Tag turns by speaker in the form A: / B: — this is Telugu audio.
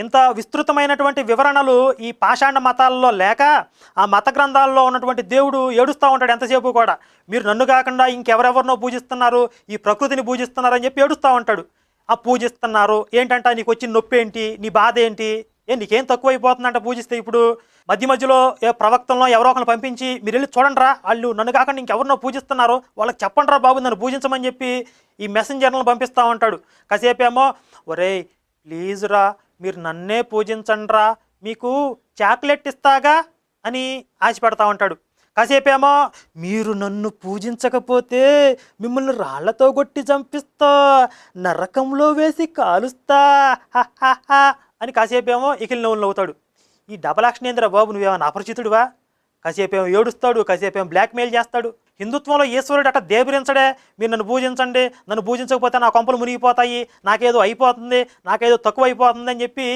A: ఇంత విస్తృతమైనటువంటి వివరణలు ఈ పాషాండ మతాల్లో లేక ఆ మత గ్రంథాల్లో ఉన్నటువంటి దేవుడు ఏడుస్తూ ఉంటాడు ఎంతసేపు కూడా. మీరు నన్ను కాకుండా ఇంకెవరెవరినో పూజిస్తున్నారు, ఈ ప్రకృతిని పూజిస్తున్నారు అని చెప్పి ఏడుస్తూ ఉంటాడు. ఆ పూజిస్తున్నారు ఏంటంట, నీకు వచ్చిన నొప్పి ఏంటి, నీ బాధ ఏంటి, నీకేం తక్కువైపోతుందంట పూజిస్తే. ఇప్పుడు మధ్యలో ఏ ప్రవక్తలను ఎవరో ఒకరిని పంపించి మీరు వెళ్ళి చూడండిరా, వాళ్ళు నన్ను కాకుండా ఇంకెవరినో పూజిస్తున్నారు, వాళ్ళకి చెప్పండిరా బాబు నన్ను పూజించమని చెప్పి ఈ మెసెంజర్లను పంపిస్తూ ఉంటాడు. కాసేపేమో ఒరేయ్ ప్లీజ్ రా మీరు నన్నే పూజించండిరా, మీకు చాక్లెట్ ఇస్తాగా అని ఆశపెడతా ఉంటాడు. కాసేపేమో మీరు నన్ను పూజించకపోతే మిమ్మల్ని రాళ్లతో కొట్టి చంపిస్తా, నరకంలో వేసి కాలుస్తా అని కాసేపేమో ఇకిలి నవ్వులు నవ్వుతాడు. ఈ డబల్ యాక్షన్ ఏందిరా బాబు, నువ్వేమన్నా అపరిచితుడివా? కాసేపేమో ఏడుస్తాడు, కాసేపేమో బ్లాక్మెయిల్ చేస్తాడు. హిందుత్వంలో ఈశ్వరుడు అట్ట దేబిరించడే, మీరు నన్ను పూజించండి, నన్ను పూజించకపోతే నా కొంపలు మునిగిపోతాయి, నాకేదో అయిపోతుంది, నాకేదో తక్కువ అయిపోతుంది అని చెప్పి